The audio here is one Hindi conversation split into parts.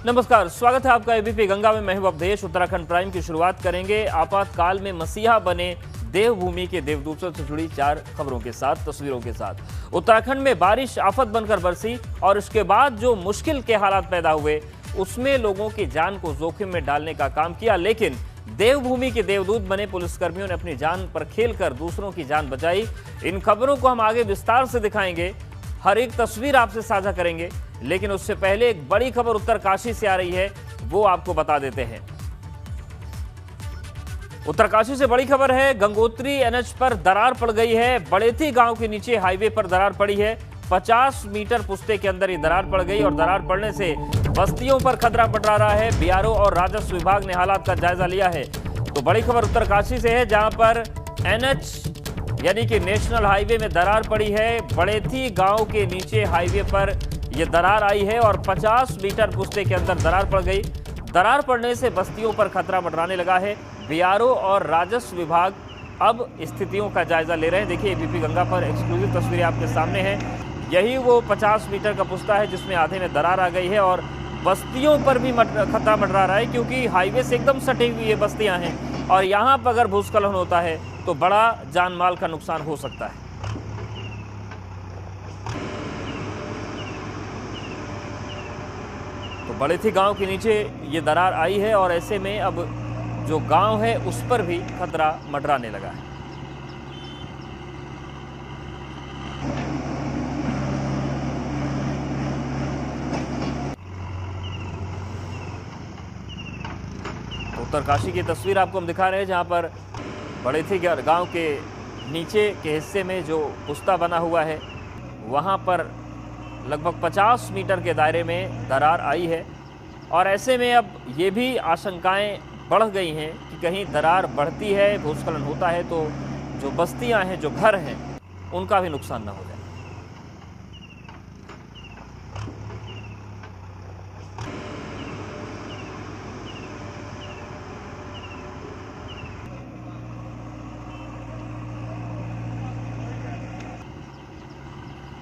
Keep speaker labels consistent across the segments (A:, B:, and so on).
A: नमस्कार, स्वागत है आपका एबीपी गंगा में। मैं हूं अवधेश। उत्तराखंड प्राइम की शुरुआत करेंगे आपातकाल में मसीहा बने देवभूमि के देवदूतों से जुड़ी 4 खबरों के साथ, तस्वीरों के साथ। उत्तराखंड में बारिश आफत बनकर बरसी और उसके बाद जो मुश्किल के हालात पैदा हुए उसमें लोगों की जान को जोखिम में डालने का काम किया, लेकिन देवभूमि के देवदूत बने पुलिसकर्मियों ने अपनी जान पर खेलकर दूसरों की जान बचाई। इन खबरों को हम आगे विस्तार से दिखाएंगे, हर एक तस्वीर आपसे साझा करेंगे, लेकिन उससे पहले एक बड़ी खबर उत्तरकाशी से आ रही है, वो आपको बता देते हैं। उत्तरकाशी से बड़ी खबर है, गंगोत्री एनएच पर दरार पड़ गई है। बड़ेथी गांव के नीचे हाईवे पर दरार पड़ी है। 50 मीटर पुस्ते के अंदर ये दरार पड़ गई और दरार पड़ने से बस्तियों पर खतरा मंडरा रहा है। बीआरओ और राजस्व विभाग ने हालात का जायजा लिया है। तो बड़ी खबर उत्तरकाशी से है, जहां पर एनएच यानी कि नेशनल हाईवे में दरार पड़ी है। बड़ेथी गांव के नीचे हाईवे पर यह दरार आई है और 50 मीटर पुस्ते के अंदर दरार पड़ गई। दरार पड़ने से बस्तियों पर खतरा मंडराने लगा है। बीआरओ और राजस्व विभाग अब स्थितियों का जायजा ले रहे हैं। देखिए, एबीपी गंगा पर एक्सक्लूसिव तस्वीरें आपके सामने हैं। यही वो 50 मीटर का पुस्ता है जिसमें आधे में दरार आ गई है और बस्तियों पर भी खतरा मंडरा रहा है, क्योंकि हाईवे से एकदम सटी हुई ये बस्तियां हैं और यहाँ पर अगर भूस्खलन होता है तो बड़ा जान माल का नुकसान हो सकता है। तो बड़ेथी गांव के नीचे ये दरार आई है और ऐसे में अब जो गांव है उस पर भी खतरा मंडराने लगा है। उत्तरकाशी की तस्वीर आपको हम दिखा रहे हैं, जहां पर बड़ेथी गांव के नीचे के हिस्से में जो पुस्ता बना हुआ है वहां पर लगभग 50 मीटर के दायरे में दरार आई है और ऐसे में अब ये भी आशंकाएं बढ़ गई हैं कि कहीं दरार बढ़ती है, भूस्खलन होता है तो जो बस्तियां हैं, जो घर हैं, उनका भी नुकसान ना हो जाए।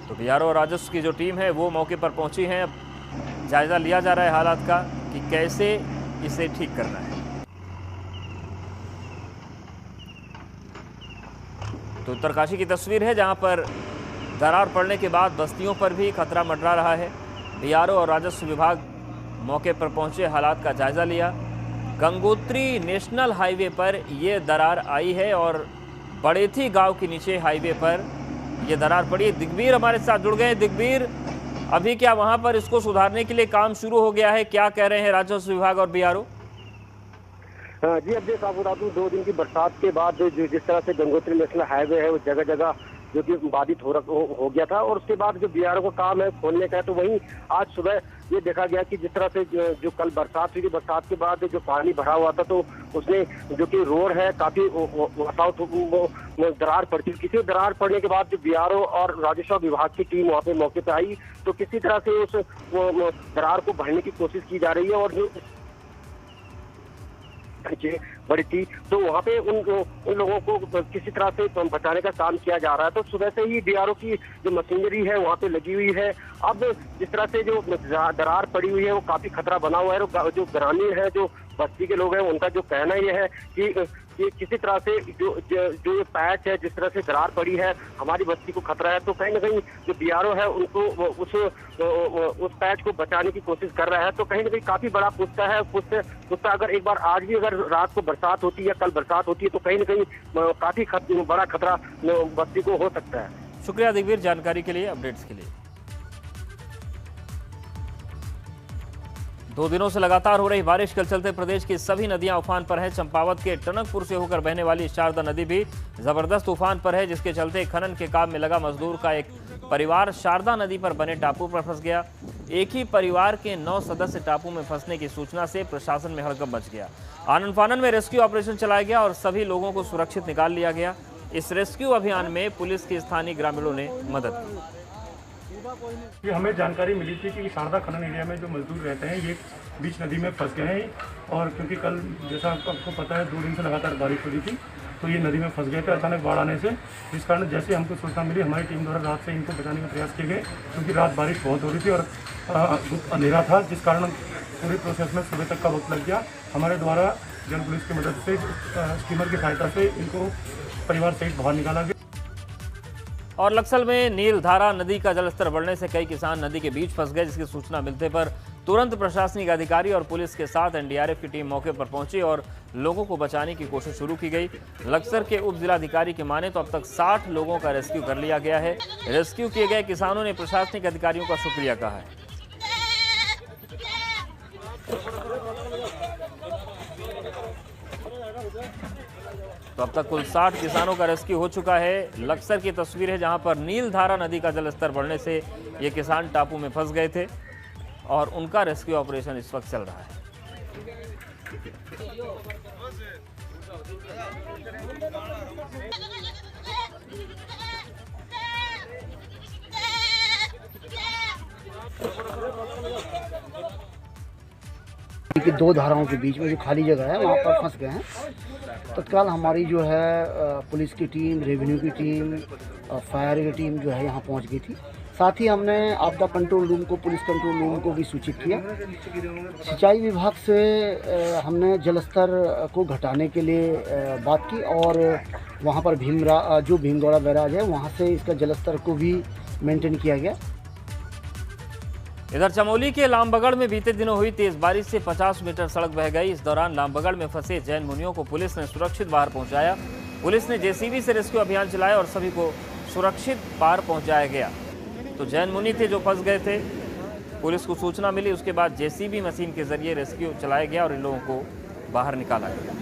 A: तो बीआरओ और राजस्व की जो टीम है वो मौके पर पहुंची है। अब जायजा लिया जा रहा है हालात का कि कैसे इसे ठीक करना है। तो उत्तरकाशी की तस्वीर है, जहां पर दरार पड़ने के बाद बस्तियों पर भी खतरा मंडरा रहा है। बीआरओ और राजस्व विभाग मौके पर पहुंचे, हालात का जायजा लिया। गंगोत्री नेशनल हाईवे पर यह दरार आई है और बड़ेथी गांव के नीचे हाईवे पर ये दरार पड़ी है। दिग्वीर हमारे साथ जुड़ गए। दिग्वीर, अभी क्या वहां पर इसको सुधारने के लिए काम शुरू हो गया है? क्या कह रहे हैं राजस्व विभाग और बीआरओ?
B: जी, अब आपको बता दूं, 2 दिन की बरसात के बाद जिस तरह से गंगोत्री नेशनल हाईवे है वो जगह जगह जो कि बाधित हो गया था और उसके बाद जो बीआरओ का काम है खोलने का है, तो वहीं आज सुबह ये देखा गया कि जिस तरह से जो कल बरसात हुई थी, बरसात के बाद जो पानी भरा हुआ था तो उसने जो कि रोड है काफी दरार पड़ती। किसी दरार पड़ने के बाद जो बीआरओ और राजस्व विभाग की टीम वहाँ पे मौके पे आई तो किसी तरह से उस दरार को भरने की कोशिश की जा रही है और जो बड़ी थी तो वहाँ पे उन लोगों को किसी तरह से बचाने का काम किया जा रहा है। तो सुबह से ही बीआरओ की जो मशीनरी है वहाँ पे लगी हुई है। अब जिस तरह से जो दरार पड़ी हुई है वो काफी खतरा बना हुआ है। जो ग्रामीण है, जो बस्ती के लोग हैं, उनका जो कहना यह है कि किसी तरह से जो ये पैच है, जिस तरह से दरार पड़ी है, हमारी बस्ती को खतरा है। तो कहीं ना कहीं जो बीआरओ है उनको उस पैच को बचाने की कोशिश कर रहा है। तो कहीं ना कहीं काफी बड़ा पुस्ता है। पुस्ता अगर एक बार आज भी अगर रात को बरसात होती है या कल बरसात होती है तो कहीं ना कहीं काफी बड़ा खतरा बस्ती को हो सकता है।
A: शुक्रिया दिग्वीर जानकारी के लिए, अपडेट्स के लिए। 2 दिनों से लगातार हो रही बारिश के चलते प्रदेश की सभी नदियां उफान पर हैं। चंपावत के टनकपुर से होकर बहने वाली शारदा नदी भी जबरदस्त उफान पर है, जिसके चलते खनन के काम में लगा मजदूर का एक परिवार शारदा नदी पर बने टापू पर फंस गया। एक ही परिवार के 9 सदस्य टापू में फंसने की सूचना से प्रशासन में हड़कंप मच गया। आनन फानन में रेस्क्यू ऑपरेशन चलाया गया और सभी लोगों को सुरक्षित निकाल लिया गया। इस रेस्क्यू अभियान में पुलिस के स्थानीय ग्रामीणों ने मदद की।
C: ये हमें जानकारी मिली थी कि शारदा खनन एरिया में जो मजदूर रहते हैं ये बीच नदी में फंस गए हैं और क्योंकि कल जैसा आपको पता है 2 दिन से लगातार बारिश हो रही थी तो ये नदी में फंस गए थे अचानक बाढ़ आने से, जिस कारण जैसे हमको सूचना मिली हमारी टीम द्वारा रात से इनको बचाने का प्रयास किए गए, क्योंकि रात बारिश बहुत हो रही थी और अंधेरा था, जिस कारण पूरे प्रोसेस में सुबह तक का वक्त लग गया। हमारे द्वारा जल पुलिस की मदद से स्टीमर की सहायता से इनको परिवार सहित बाहर निकाला गया।
A: और लक्सल में नीलधारा नदी का जलस्तर बढ़ने से कई किसान नदी के बीच फंस गए, जिसकी सूचना मिलते पर तुरंत प्रशासनिक अधिकारी और पुलिस के साथ एनडीआरएफ की टीम मौके पर पहुंची और लोगों को बचाने की कोशिश शुरू की गई। लक्सर के उप जिलाधिकारी की माने तो अब तक 60 लोगों का रेस्क्यू कर लिया गया है। रेस्क्यू किए गए किसानों ने प्रशासनिक अधिकारियों का शुक्रिया कहा है। तो अब तक कुल 60 किसानों का रेस्क्यू हो चुका है। लक्सर की तस्वीर है जहां पर नीलधारा नदी का जलस्तर बढ़ने से ये किसान टापू में फंस गए थे और उनका रेस्क्यू ऑपरेशन इस वक्त चल रहा है।
D: कि 2 धाराओं के बीच में जो खाली जगह है वहाँ पर फंस गए हैं। तत्काल हमारी जो है पुलिस की टीम, रेवेन्यू की टीम, फायर की टीम जो है यहाँ पहुँच गई थी। साथ ही हमने आपदा कंट्रोल रूम को, पुलिस कंट्रोल रूम को भी सूचित किया। सिंचाई विभाग से हमने जलस्तर को घटाने के लिए बात की और वहाँ पर भीमगौड़ा बैराज है वहाँ से इसका जलस्तर को भी मेंटेन किया गया।
A: इधर चमोली के लामबगड़ में बीते दिनों हुई तेज बारिश से 50 मीटर सड़क बह गई। इस दौरान लामबगड़ में फंसे जैन मुनियों को पुलिस ने सुरक्षित बाहर पहुंचाया। पुलिस ने जेसीबी से रेस्क्यू अभियान चलाया और सभी को सुरक्षित पार पहुंचाया गया। तो जैन मुनि थे जो फंस गए थे, पुलिस को सूचना मिली, उसके बाद जेसीबी मशीन के जरिए रेस्क्यू चलाया गया और इन लोगों को बाहर निकाला गया।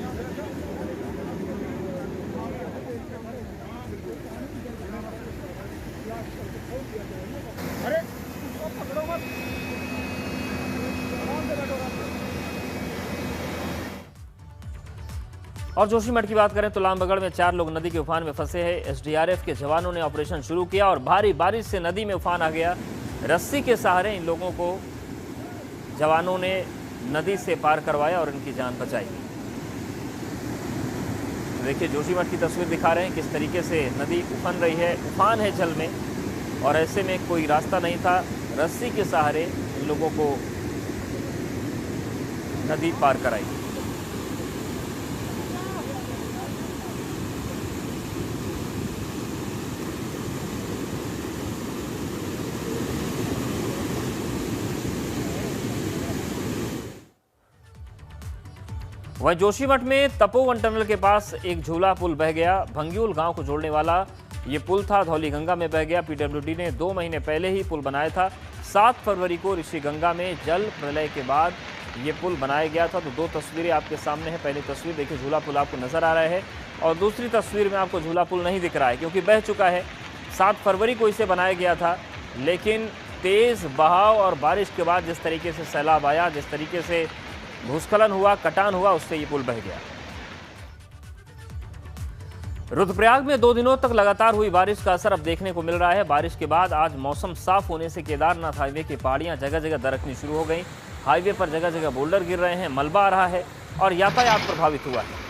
A: और जोशीमठ की बात करें तो लामबगड़ में 4 लोग नदी के उफान में फंसे हैं। एसडीआरएफ के जवानों ने ऑपरेशन शुरू किया और भारी बारिश से नदी में उफान आ गया। रस्सी के सहारे इन लोगों को जवानों ने नदी से पार करवाया और इनकी जान बचाई। देखिए जोशीमठ की तस्वीर दिखा रहे हैं किस तरीके से नदी उफन रही है, उफान है जल में और ऐसे में कोई रास्ता नहीं था। रस्सी के सहारे इन लोगों को नदी पार कराई। वहीं जोशीमठ में तपोवन टनल के पास एक झूला पुल बह गया। भंग्यूल गांव को जोड़ने वाला ये पुल था, धौली गंगा में बह गया। पीडब्ल्यूडी ने 2 महीने पहले ही पुल बनाया था। 7 फरवरी को ऋषि गंगा में जल प्रलय के बाद ये पुल बनाया गया था। तो 2 तस्वीरें आपके सामने है। पहली तस्वीर देखिए, झूला पुल आपको नजर आ रहा है और दूसरी तस्वीर में आपको झूला पुल नहीं दिख रहा है क्योंकि बह चुका है। 7 फरवरी को इसे बनाया गया था, लेकिन तेज बहाव और बारिश के बाद जिस तरीके से सैलाब आया, जिस तरीके से भूस्खलन हुआ, कटान हुआ, उससे ये पुल बह गया। रुद्रप्रयाग में 2 दिनों तक लगातार हुई बारिश का असर अब देखने को मिल रहा है। बारिश के बाद आज मौसम साफ होने से केदारनाथ हाईवे की पहाड़ियां जगह जगह दरकनी शुरू हो गई। हाईवे पर जगह जगह बोल्डर गिर रहे हैं, मलबा आ रहा है और यातायात प्रभावित हुआ है।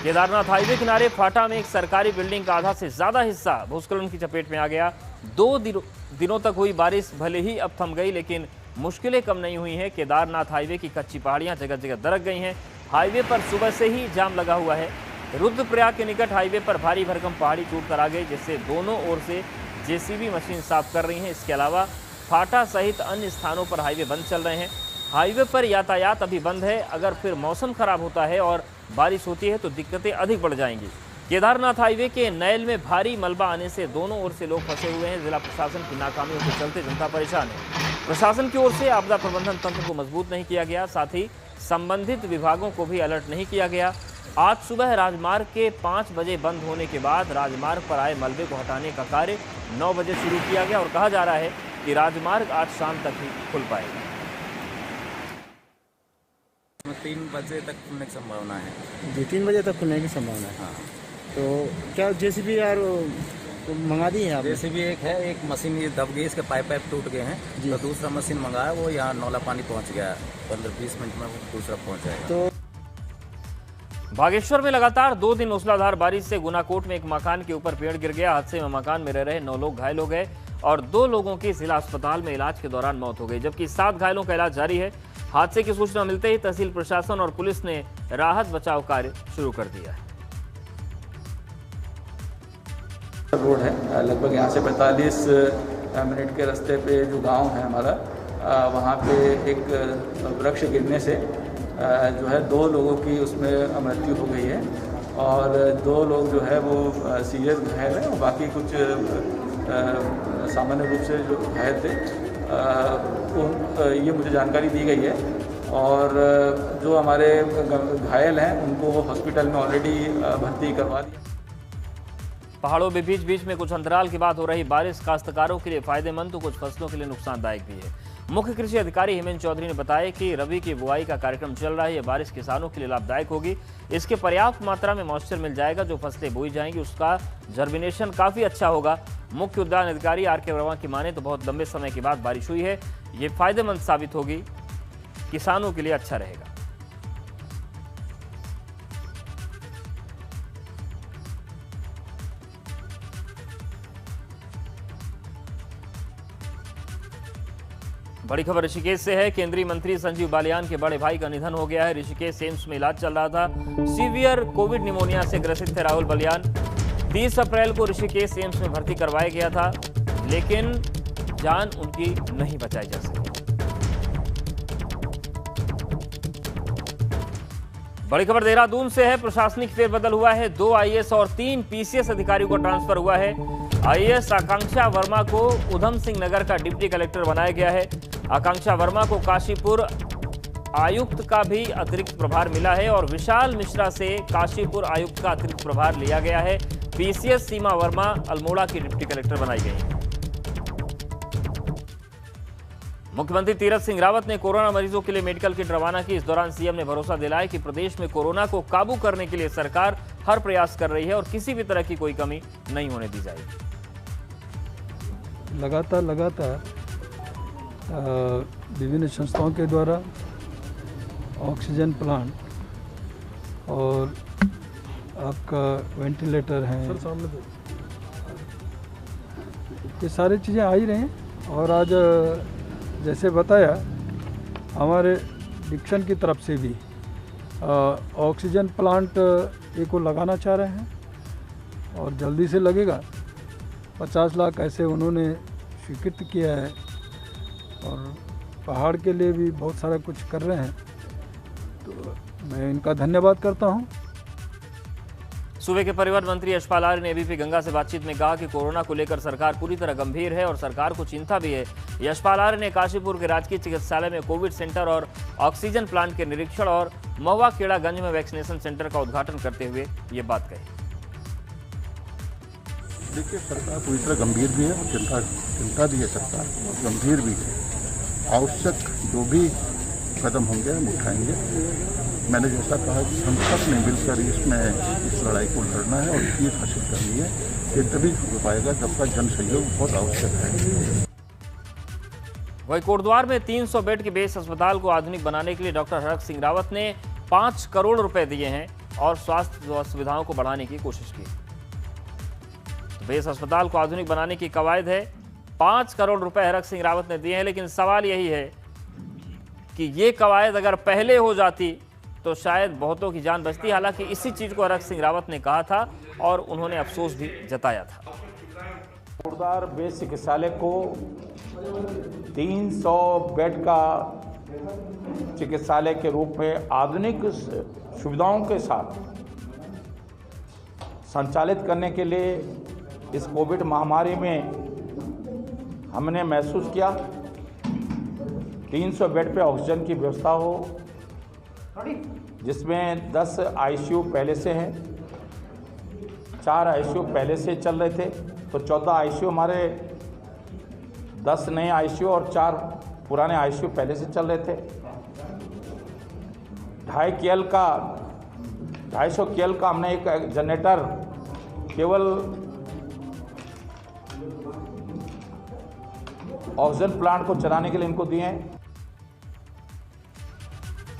A: केदारनाथ हाईवे किनारे फाटा में एक सरकारी बिल्डिंग का आधा से ज्यादा हिस्सा भूस्खलन की चपेट में आ गया। 2 दिनों तक हुई बारिश भले ही अब थम गई, लेकिन मुश्किलें कम नहीं हुई हैं। केदारनाथ हाईवे की कच्ची पहाड़ियां जगह जगह दरक गई हैं। हाईवे पर सुबह से ही जाम लगा हुआ है। रुद्रप्रयाग के निकट हाईवे पर भारी भरकम पहाड़ी टूट कर आ गई, जिससे दोनों ओर से जेसीबी मशीन साफ कर रही हैं। इसके अलावा फाटा सहित अन्य स्थानों पर हाईवे बंद चल रहे हैं। हाईवे पर यातायात अभी बंद है। अगर फिर मौसम खराब होता है और बारिश होती है तो दिक्कतें अधिक बढ़ जाएंगी। केदारनाथ हाईवे के नैल में भारी मलबा आने से दोनों ओर से लोग फंसे हुए हैं। जिला प्रशासन की नाकामियों के चलते जनता परेशान है। प्रशासन की ओर से आपदा प्रबंधन तंत्र को मजबूत नहीं किया गया, साथ ही संबंधित विभागों को भी अलर्ट नहीं किया गया। आज सुबह राजमार्ग के 5 बजे बंद होने के बाद राजमार्ग पर आए मलबे को हटाने का कार्य 9 बजे शुरू किया गया और कहा जा रहा है कि राजमार्ग आज शाम तक ही खुल पाएगा।
E: 3 बजे तक खुलने की संभावना है।
D: जी, 3 बजे तक खुलने की संभावना है।
E: हाँ,
D: तो क्या जेसीबी यार मंगा दी है आपने?
E: जेसीबी एक है, एक मशीन ये दब गई, इसके पाइप टूट गए हैं, तो दूसरा मशीन मंगाया, वो यहाँ नौला पानी पहुँच गया। 15-20 मिनट में वो दूसरा पहुँच जाएगा।
D: तो
A: बागेश्वर में लगातार 2 दिन मूसलाधार बारिश से गुनाकोट में एक मकान के ऊपर पेड़ गिर गया। हादसे में मकान में रह रहे 9 लोग घायल हो गए और 2 लोगों की जिला अस्पताल में इलाज के दौरान मौत हो गई, जबकि 7 घायलों का इलाज जारी है। हादसे की सूचना मिलते ही तहसील प्रशासन और पुलिस ने राहत बचाव कार्य शुरू कर दिया है।
F: रोड है, लगभग यहाँ से 45 मिनट के रास्ते पे जो गांव है हमारा, वहाँ पे एक वृक्ष गिरने से जो है 2 लोगों की उसमें मृत्यु हो गई है और 2 लोग जो है वो सीरियस घायल हैं और बाकी कुछ सामान्य रूप से जो घायल थे ये मुझे जानकारी दी गई है और जो हमारे घायल हैं उनको हॉस्पिटल में ऑलरेडी भर्ती करवा दिया।
A: पहाड़ों में बीच बीच में कुछ अंतराल के बाद हो रही बारिश काश्तकारों के लिए फायदेमंद तो कुछ फसलों के लिए नुकसानदायक भी है। मुख्य कृषि अधिकारी हेमंत चौधरी ने बताया कि रबी की बुआई का कार्यक्रम चल रहा है। यह बारिश किसानों के लिए लाभदायक होगी। इसके पर्याप्त मात्रा में मॉइस्चर मिल जाएगा। जो फसलें बोई जाएंगी उसका जर्मिनेशन काफी अच्छा होगा। मुख्य उद्यान अधिकारी आर के वर्मा की माने तो बहुत लंबे समय के बाद बारिश हुई है। ये फायदेमंद साबित होगी, किसानों के लिए अच्छा रहेगा। बड़ी खबर ऋषिकेश से है। केंद्रीय मंत्री संजीव बालियान के बड़े भाई का निधन हो गया है। ऋषिकेश एम्स में इलाज चल रहा था। सीवियर कोविड निमोनिया से ग्रसित थे राहुल बालियान। 30 अप्रैल को ऋषिकेश एम्स में भर्ती करवाया गया था, लेकिन जान उनकी नहीं बचाई जा सकी। बड़ी खबर देहरादून से है। प्रशासनिक फेरबदल हुआ है। 2 आईएएस और 3 पीसीएस अधिकारियों को ट्रांसफर हुआ है। आईएएस आकांक्षा वर्मा को उधम सिंह नगर का डिप्टी कलेक्टर बनाया गया है। आकांक्षा वर्मा को काशीपुर आयुक्त का भी अतिरिक्त प्रभार मिला है और विशाल मिश्रा से काशीपुर आयुक्त का अतिरिक्त प्रभार लिया गया है। पीसीएस सीमा वर्मा अल्मोड़ा की डिप्टी कलेक्टर बनाई गई है। मुख्यमंत्री तीरथ सिंह रावत ने कोरोना मरीजों के लिए मेडिकल किट रवाना की। इस दौरान सीएम ने भरोसा दिलाया कि प्रदेश में कोरोना को काबू करने के लिए सरकार हर प्रयास कर रही है और किसी भी तरह की कोई कमी नहीं होने दी जाएगी।
G: लगातार विभिन्न संस्थाओं के द्वारा ऑक्सीजन प्लांट और आपका वेंटिलेटर है, ये सारी चीज़ें आ ही रही हैं। और आज जैसे बताया हमारे डिक्शन की तरफ से भी ऑक्सीजन प्लांट एक को लगाना चाह रहे हैं और जल्दी से लगेगा। 50 लाख ऐसे उन्होंने स्वीकृत किया है और पहाड़ के लिए भी बहुत सारा कुछ कर रहे हैं, तो मैं इनका धन्यवाद करता हूं।
A: सूबे के परिवहन मंत्री यशपाल आर्य ने एबीपी गंगा से बातचीत में कहा कि कोरोना को लेकर सरकार पूरी तरह गंभीर है और सरकार को चिंता भी है। यशपाल आर्य ने काशीपुर के राजकीय चिकित्सालय में कोविड सेंटर और ऑक्सीजन प्लांट के निरीक्षण और महुआ खेड़ागंज में वैक्सीनेशन सेंटर का उद्घाटन करते हुए ये बात कही।
H: देखिए, सरकार पूरी तरह गंभीर भी है और चिंता भी है सरकार, और गंभीर भी है। आवश्यक जो भी कदम होंगे हम उठाएंगे। मैंने जैसा कहा कि हम सब ने मिलकर इस लड़ाई को लड़ना है और जीत हासिल करनी है। ये तभी हो पाएगा जब तक जन सहयोग बहुत आवश्यक है।
A: वहीं कोटद्वार में 300 बेड के बेस अस्पताल को आधुनिक बनाने के लिए डॉक्टर हरक सिंह रावत ने 5 करोड़ रुपए दिए हैं और स्वास्थ्य सुविधाओं को बढ़ाने की कोशिश की। तो बेस अस्पताल को आधुनिक बनाने की कवायद है। 5 करोड़ रुपए हरक सिंह रावत ने दिए हैं, लेकिन सवाल यही है कि ये कवायद अगर पहले हो जाती तो शायद बहुतों की जान बचती। हालांकि इसी चीज को हरक सिंह रावत ने कहा था और उन्होंने अफसोस भी जताया था।
I: कोटद्वार बेस चिकित्सालय को 300 बेड का चिकित्सालय के रूप में आधुनिक सुविधाओं के साथ संचालित करने के लिए इस कोविड महामारी में हमने महसूस किया 300 बेड पे ऑक्सीजन की व्यवस्था हो, जिसमें 10 आईसीयू पहले से हैं, 4 आईसीयू पहले से चल रहे थे, तो 14 आईसीयू हमारे 10 नए आईसीयू और 4 पुराने आईसीयू पहले से चल रहे थे। 250 KL का हमने एक जनरेटर केवल ऑक्सीजन प्लांट को चलाने के लिए इनको दिए हैं।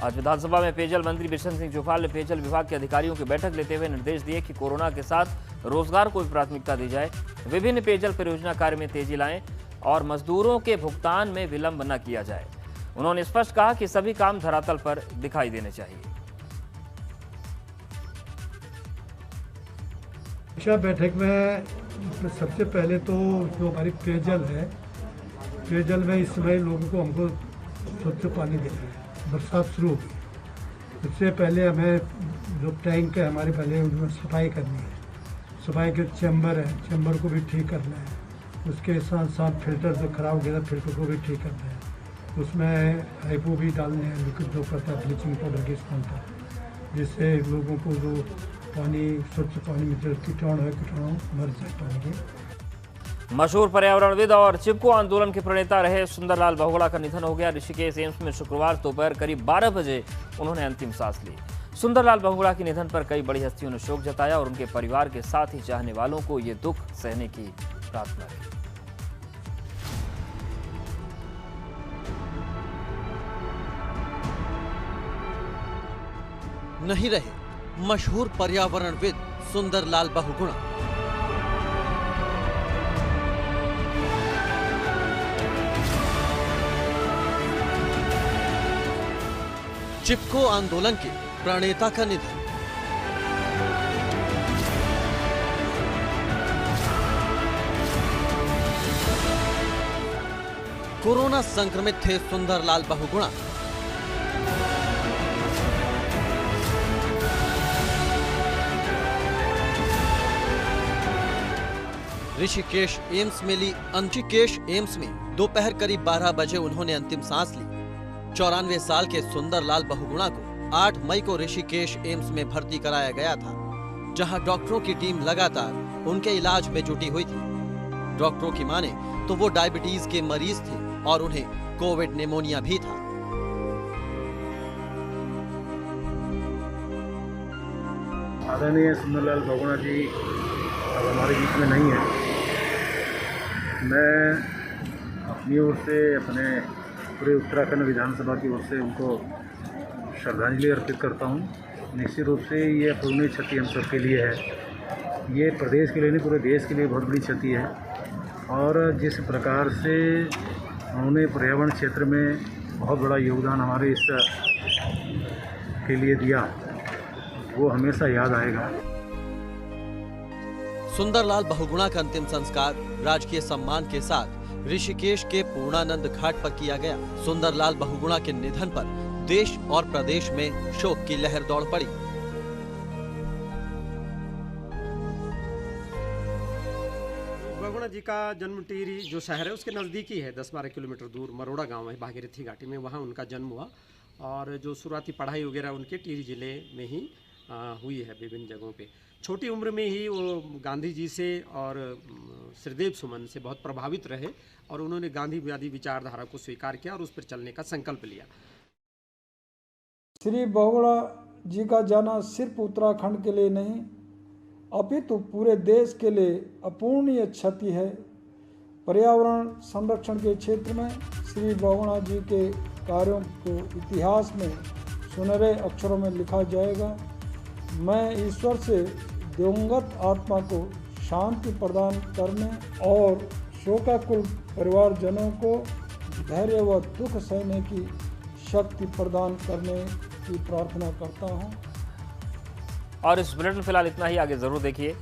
A: आज विधानसभा में पेयजल मंत्री बिशन सिंह चुफाल ने पेयजल विभाग के अधिकारियों की बैठक लेते हुए निर्देश दिए कि कोरोना के साथ रोजगार को भी प्राथमिकता दी जाए, विभिन्न पेयजल परियोजना कार्य में तेजी लाएं और मजदूरों के भुगतान में विलंब न किया जाए। उन्होंने स्पष्ट कहा कि सभी काम धरातल पर दिखाई देने चाहिए।
J: समीक्षा बैठक में सबसे पहले तो जो हमारी पेयजल है, पेयजल में इस समय लोगों को हमको स्वच्छ पानी देना है। बरसात शुरू होगी, सबसे पहले हमें जो टैंक है हमारे पहले उनमें सफाई करनी है। सफाई के चैम्बर है, चैम्बर को भी ठीक करना है। उसके साथ साथ फिल्टर जो खराब हो गया था, फिल्टर को भी ठीक करना है। उसमें हाइपो भी डालने हैं, लिक्विड जो करता है ब्लीचिंग पाउडर के स्थान पर, जिससे लोगों को जो पानी स्वच्छ पानी में जो कीटाणु है, कीटाणु मर जाए पानी के।
A: मशहूर पर्यावरणविद और चिपको आंदोलन के प्रणेता रहे सुंदरलाल बहुगुणा का निधन हो गया। ऋषिकेश एम्स में शुक्रवार दोपहर करीब 12 बजे उन्होंने अंतिम सांस ली। सुंदरलाल बहुगुणा के निधन पर कई बड़ी हस्तियों ने शोक जताया और उनके परिवार के साथ ही चाहने वालों को ये दुख सहने की प्रार्थना की।
K: नहीं रहे मशहूर पर्यावरणविद सुंदरलाल बहुगुणा। चिपको आंदोलन के प्रणेता का निधन। कोरोना संक्रमित थे सुंदरलाल बहुगुणा। ऋषिकेश एम्स में ली ऋषिकेश एम्स में दोपहर करीब 12 बजे उन्होंने अंतिम सांस ली। 94 साल के सुंदरलाल बहुगुणा को 8 मई को ऋषिकेश एम्स में भर्ती कराया गया था, जहां डॉक्टरों की टीम लगातार उनके इलाज में जुटी हुई थी। डॉक्टरों की माने तो वो डायबिटीज के मरीज थे और उन्हें कोविड निमोनिया भी था।
C: आदरणीय सुंदरलाल बहुगुणा जी अब हमारे बीच में नहीं है। मैं अपनी ओर से, अपने पूरे उत्तराखंड विधानसभा की ओर से उनको श्रद्धांजलि अर्पित करता हूँ। निश्चित रूप से ये अपूर्णीय क्षति हम सबके लिए है। ये प्रदेश के लिए नहीं, पूरे देश के लिए बहुत बड़ी क्षति है। और जिस प्रकार से उन्होंने पर्यावरण क्षेत्र में बहुत बड़ा योगदान हमारे इस के लिए दिया, वो हमेशा याद आएगा।
K: सुंदरलाल बहुगुणा का अंतिम संस्कार राजकीय सम्मान के साथ ऋषिकेश के पूर्णानंद घाट पर किया गया। सुंदरलाल बहुगुणा के निधन पर देश और प्रदेश में शोक की लहर दौड़ पड़ी।
L: बहुगुणा जी का जन्म टिहरी जो शहर है उसके नज़दीकी है, 10-12 किलोमीटर दूर मरोड़ा गांव है भागीरथी घाटी में, वहां उनका जन्म हुआ। और जो शुरुआती पढ़ाई वगैरह उनके टिहरी जिले में ही हुई है, विभिन्न जगहों पे। छोटी उम्र में ही वो गांधी जी से और श्रीदेव सुमन से बहुत प्रभावित रहे और उन्होंने गांधीवादी विचारधारा को स्वीकार किया और उस पर चलने का संकल्प लिया।
G: श्री बहुगुणा जी का जाना सिर्फ उत्तराखंड के लिए नहीं अपितु पूरे देश के लिए अपूर्णीय क्षति है। पर्यावरण संरक्षण के क्षेत्र में श्री बहुगुणा जी के कार्यों को इतिहास में सुनहरे अक्षरों में लिखा जाएगा। मैं ईश्वर से दिवंगत आत्मा को शांति प्रदान करने और शोकाकुल परिवारजनों को धैर्य व दुख सहने की शक्ति प्रदान करने की प्रार्थना करता हूं।
A: और इस बुलेटिन फिलहाल इतना ही, आगे जरूर देखिए।